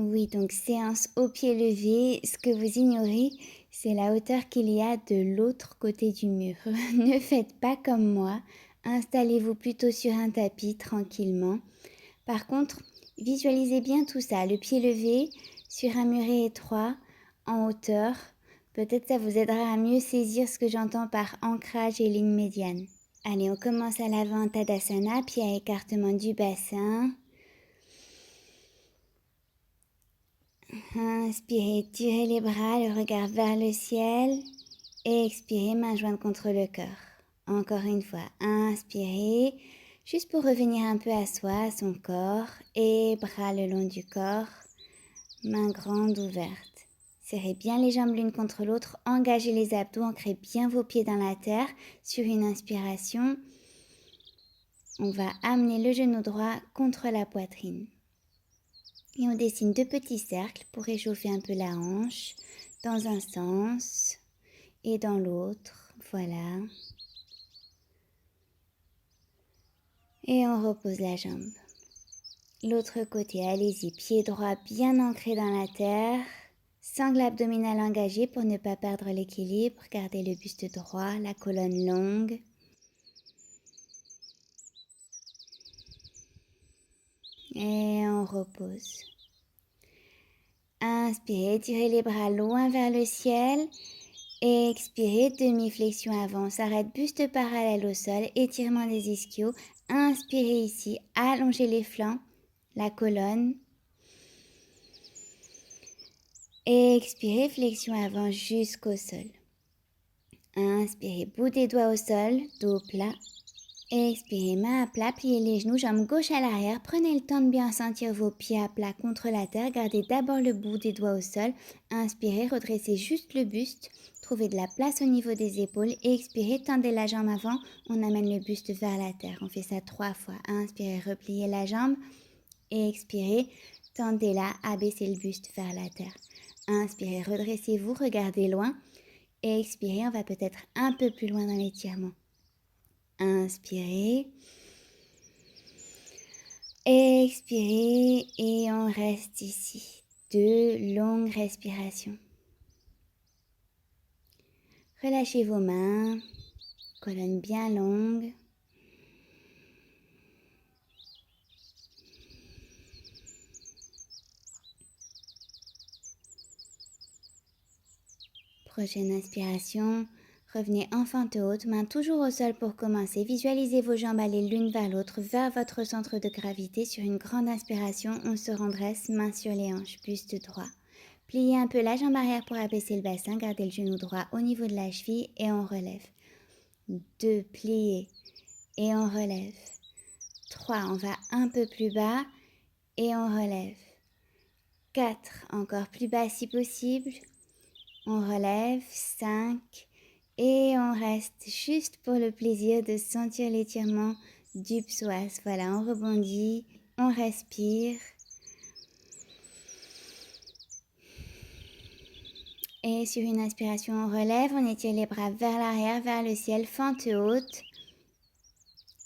Oui, donc séance au pied levé. Ce que vous ignorez, c'est la hauteur qu'il y a de l'autre côté du mur. Ne faites pas comme moi. Installez-vous plutôt sur un tapis tranquillement. Par contre, visualisez bien tout ça, le pied levé sur un muret étroit, en hauteur. Peut-être ça vous aidera à mieux saisir ce que j'entends par ancrage et ligne médiane. Allez, on commence à l'avant, Tadasana, pied à écartement du bassin. Inspirez, tirez les bras, le regard vers le ciel. Et expirez, main jointe contre le cœur. Encore une fois, inspirez, juste pour revenir un peu à soi, à son corps. Et bras le long du corps, main grande ouverte. Serrez bien les jambes l'une contre l'autre, engagez les abdos, ancrez bien vos pieds dans la terre. Sur une inspiration, on va amener le genou droit contre la poitrine. Et on dessine 2 petits cercles pour réchauffer un peu la hanche dans un sens et dans l'autre. Voilà. Et on repose la jambe. L'autre côté, allez-y, pied droit bien ancré dans la terre. Sangle abdominale engagée pour ne pas perdre l'équilibre. Gardez le buste droit, la colonne longue. Et on repose. Inspirez, tirez les bras loin vers le ciel. Et expirez, demi-flexion avant. On s'arrête, buste parallèle au sol, étirement des ischios. Inspirez ici, allongez les flancs, la colonne. Et expirez, flexion avant jusqu'au sol. Inspirez, bout des doigts au sol, dos plat. Expirez, main à plat, pliez les genoux, jambes gauche à l'arrière. Prenez le temps de bien sentir vos pieds à plat contre la terre. Gardez d'abord le bout des doigts au sol. Inspirez, redressez juste le buste. Trouvez de la place au niveau des épaules. Et expirez, tendez la jambe avant. On amène le buste vers la terre. On fait ça 3 fois. Inspirez, repliez la jambe. Et expirez, tendez-la, abaissez le buste vers la terre. Inspirez, redressez-vous, regardez loin. Et expirez, on va peut-être un peu plus loin dans l'étirement. Inspirez. Expirez et on reste ici. 2 longues respirations. Relâchez vos mains, colonne bien longue. Prochaine inspiration, revenez en fente haute, main toujours au sol pour commencer. Visualisez vos jambes aller l'une vers l'autre, vers votre centre de gravité. Sur une grande inspiration, on se redresse, main sur les hanches, buste droit. Pliez un peu la jambe arrière pour abaisser le bassin, gardez le genou droit au niveau de la cheville et on relève. 2, pliez et on relève. 3, on va un peu plus bas et on relève. 4, encore plus bas si possible. On relève. 5 et on reste juste pour le plaisir de sentir l'étirement du psoas. Voilà, on rebondit, on respire. Et sur une inspiration, on relève, on étire les bras vers l'arrière, vers le ciel, fente haute.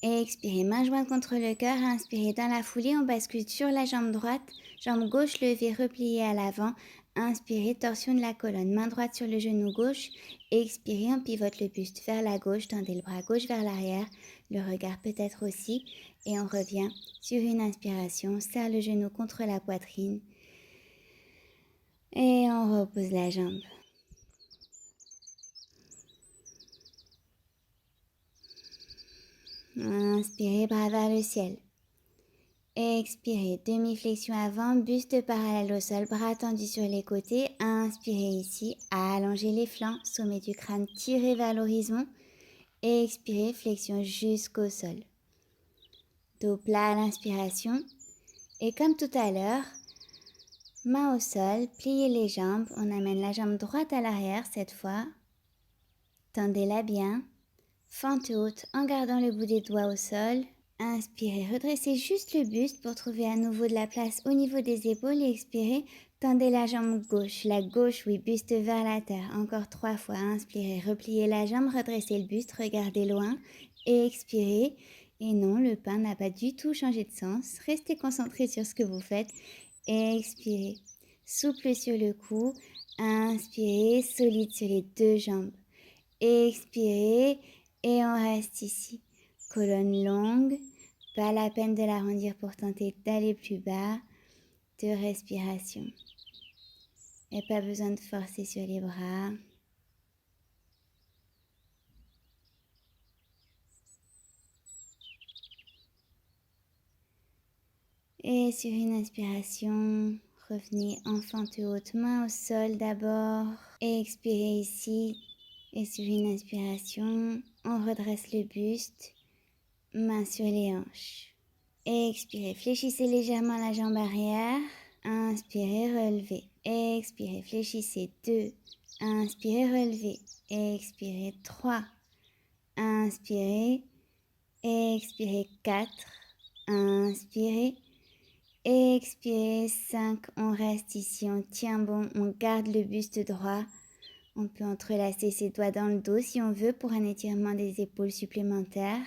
Et expirez, main jointe contre le cœur. Inspirez, dans la foulée, on bascule sur la jambe droite, jambe gauche levée, repliée à l'avant. Inspirez, torsion de la colonne, main droite sur le genou gauche. Expirez, on pivote le buste vers la gauche, tendez le bras gauche vers l'arrière, le regard peut-être aussi. Et on revient sur une inspiration, on serre le genou contre la poitrine. Et on repose la jambe. Inspirez, bras vers le ciel. Expirez, demi-flexion avant, buste parallèle au sol, bras tendus sur les côtés. Inspirez ici, allongez les flancs, sommet du crâne tiré vers l'horizon. Expirez, flexion jusqu'au sol. Dos plat à l'inspiration. Et comme tout à l'heure, main au sol, pliez les jambes. On amène la jambe droite à l'arrière cette fois. Tendez-la bien. Fente haute en gardant le bout des doigts au sol. Inspirez, redressez juste le buste pour trouver à nouveau de la place au niveau des épaules et expirez, tendez la jambe gauche. La gauche, oui, buste vers la terre. Encore 3 fois. Inspirez, repliez la jambe, redressez le buste, regardez loin et expirez. Et non, le pain n'a pas du tout changé de sens. Restez concentré sur ce que vous faites. Expirez. Souple sur le cou. Inspirez, solide sur les deux jambes. Expirez et on reste ici. Colonne longue. Pas la peine de l'arrondir pour tenter d'aller plus bas. 2 respirations. Et pas besoin de forcer sur les bras. Et sur une inspiration, revenez enfanteux haute, main au sol d'abord. Expirez ici. Et sur une inspiration, on redresse le buste, main sur les hanches. Expirez, fléchissez légèrement la jambe arrière. Inspirez, relevez. Expirez, fléchissez 2. Inspirez, relevez. Expirez 3. Inspirez. Expirez 4. Inspirez. Expirez 5. On reste ici, on tient bon, on garde le buste droit. On peut entrelacer ses doigts dans le dos si on veut pour un étirement des épaules supplémentaires.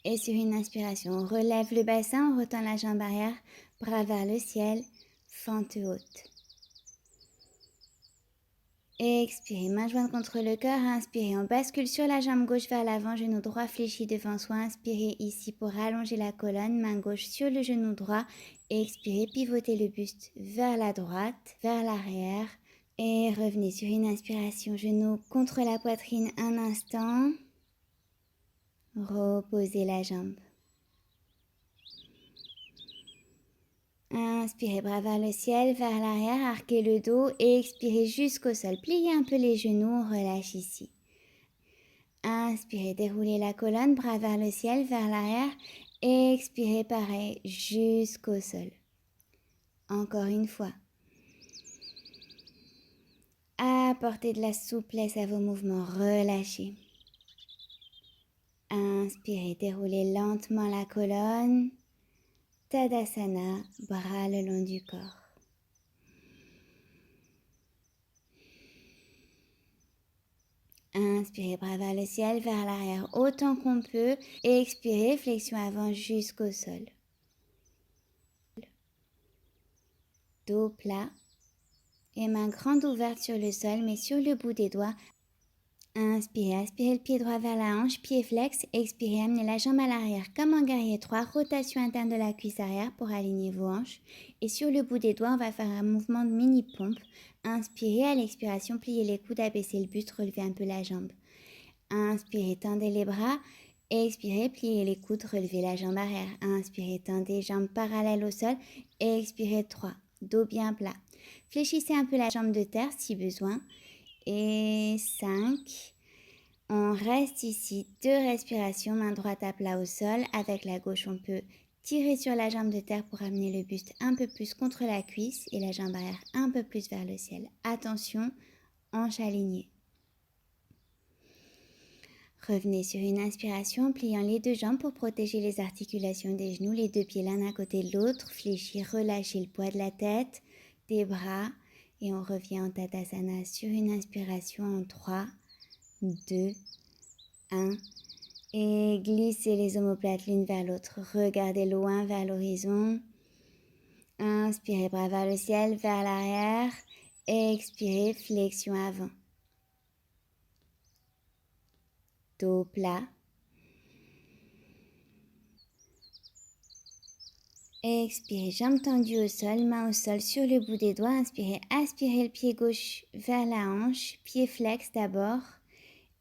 Et sur une inspiration, on relève le bassin, on retend la jambe arrière, bras vers le ciel, fente haute. Expirez, main jointe contre le cœur, inspirez, on bascule sur la jambe gauche vers l'avant, genou droit fléchi devant soi, inspirez ici pour allonger la colonne, main gauche sur le genou droit, expirez, pivotez le buste vers la droite, vers l'arrière, et revenez sur une inspiration, genou contre la poitrine un instant, reposez la jambe. Inspirez, bras vers le ciel, vers l'arrière, arquez le dos et expirez jusqu'au sol. Pliez un peu les genoux, on relâche ici. Inspirez, déroulez la colonne, bras vers le ciel, vers l'arrière. Expirez, pareil, jusqu'au sol. Encore une fois. Apportez de la souplesse à vos mouvements, relâchez. Inspirez, déroulez lentement la colonne. Tadasana, bras le long du corps. Inspirez, bras vers le ciel, vers l'arrière autant qu'on peut. Expirez, flexion avant jusqu'au sol. Dos plat et main grande ouverte sur le sol mais sur le bout des doigts. Inspirez, aspirez le pied droit vers la hanche, pied flex. Expirez, amenez la jambe à l'arrière comme en guerrier 3. Rotation interne de la cuisse arrière pour aligner vos hanches. Et sur le bout des doigts, on va faire un mouvement de mini-pompe. Inspirez, à l'expiration, pliez les coudes, abaissez le buste, relevez un peu la jambe. Inspirez, tendez les bras. Expirez, pliez les coudes, relevez la jambe arrière. Inspirez, tendez jambes parallèles au sol. Expirez 3. Dos bien plat. Fléchissez un peu la jambe de terre si besoin. Et 5. On reste ici. 2 respirations, main droite à plat au sol. Avec la gauche, on peut tirer sur la jambe de terre pour amener le buste un peu plus contre la cuisse et la jambe arrière un peu plus vers le ciel. Attention, hanche alignée. Revenez sur une inspiration, pliant les 2 jambes pour protéger les articulations des genoux, les 2 pieds l'un à côté de l'autre. Fléchis, relâchez le poids de la tête, des bras. Et on revient en Tadasana sur une inspiration en 3, 2, 1. Et glissez les omoplates l'une vers l'autre. Regardez loin vers l'horizon. Inspirez, bras vers le ciel, vers l'arrière. Expirez, flexion avant. Dos plat. Expirez, jambes tendues au sol, main au sol sur le bout des doigts. Inspirez, aspirez le pied gauche vers la hanche, pied flex d'abord.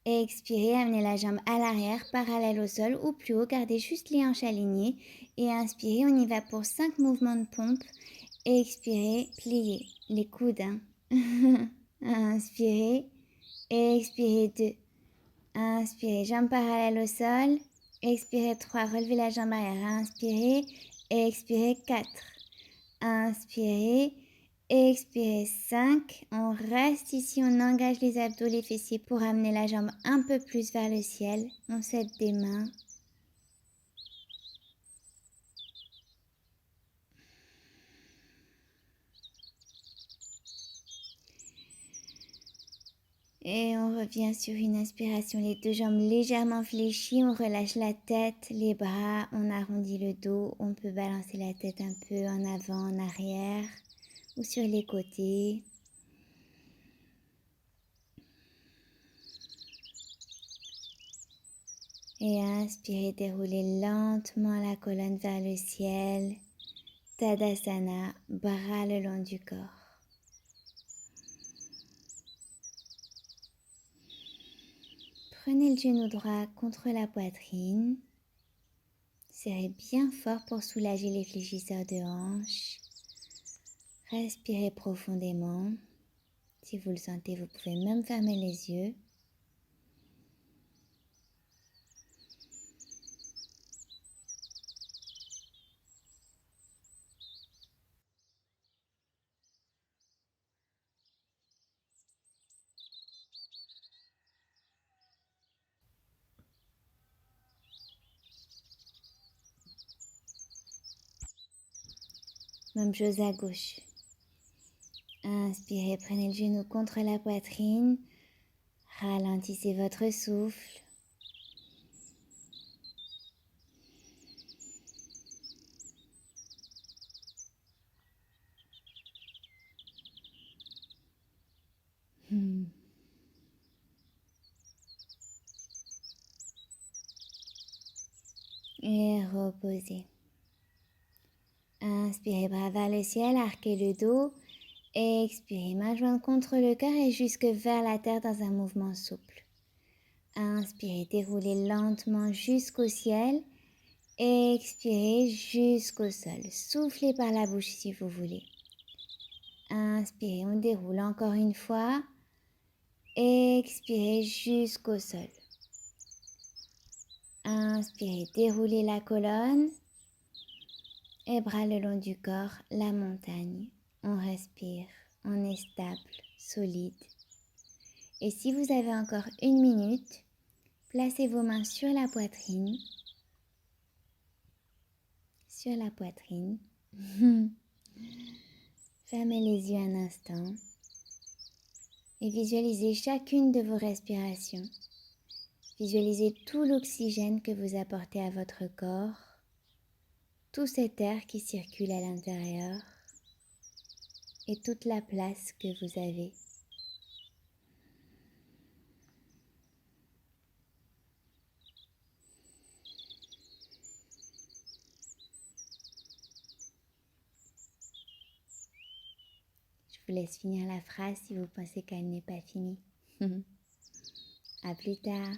Expirez, amenez la jambe à l'arrière, parallèle au sol ou plus haut, gardez juste les hanches alignées. Et inspirez, on y va pour 5 mouvements de pompe. Expirez, pliez les coudes. Inspirez, expirez 2. Inspirez, jambes parallèles au sol. Expirez 3, relevez la jambe arrière. Inspirez, expirez 4. Inspirez, expirez 5. On reste ici, on engage les abdos, les fessiers pour amener la jambe un peu plus vers le ciel. On s'aide des mains. Et on revient sur une inspiration, les deux jambes légèrement fléchies, on relâche la tête, les bras, on arrondit le dos, on peut balancer la tête un peu en avant, en arrière ou sur les côtés. Et inspirez, déroulez lentement la colonne vers le ciel. Tadasana, bras le long du corps. Prenez le genou droit contre la poitrine. Serrez bien fort pour soulager les fléchisseurs de hanches. Respirez profondément. Si vous le sentez, vous pouvez même fermer les yeux. Même chose à gauche. Inspirez, prenez le genou contre la poitrine. Ralentissez votre souffle. Et reposez. Inspirez, bras vers le ciel, arquez le dos. Expirez, main jointe contre le cœur et jusque vers la terre dans un mouvement souple. Inspirez, déroulez lentement jusqu'au ciel. Expirez jusqu'au sol. Soufflez par la bouche si vous voulez. Inspirez, on déroule encore une fois. Expirez jusqu'au sol. Inspirez, déroulez la colonne. Et bras le long du corps, la montagne. On respire, on est stable, solide. Et si vous avez encore 1 minute, placez vos mains sur la poitrine. Sur la poitrine. Fermez les yeux un instant. Et visualisez chacune de vos respirations. Visualisez tout l'oxygène que vous apportez à votre corps. Tout cet air qui circule à l'intérieur. Et toute la place que vous avez. Je vous laisse finir la phrase si vous pensez qu'elle n'est pas finie. À plus tard.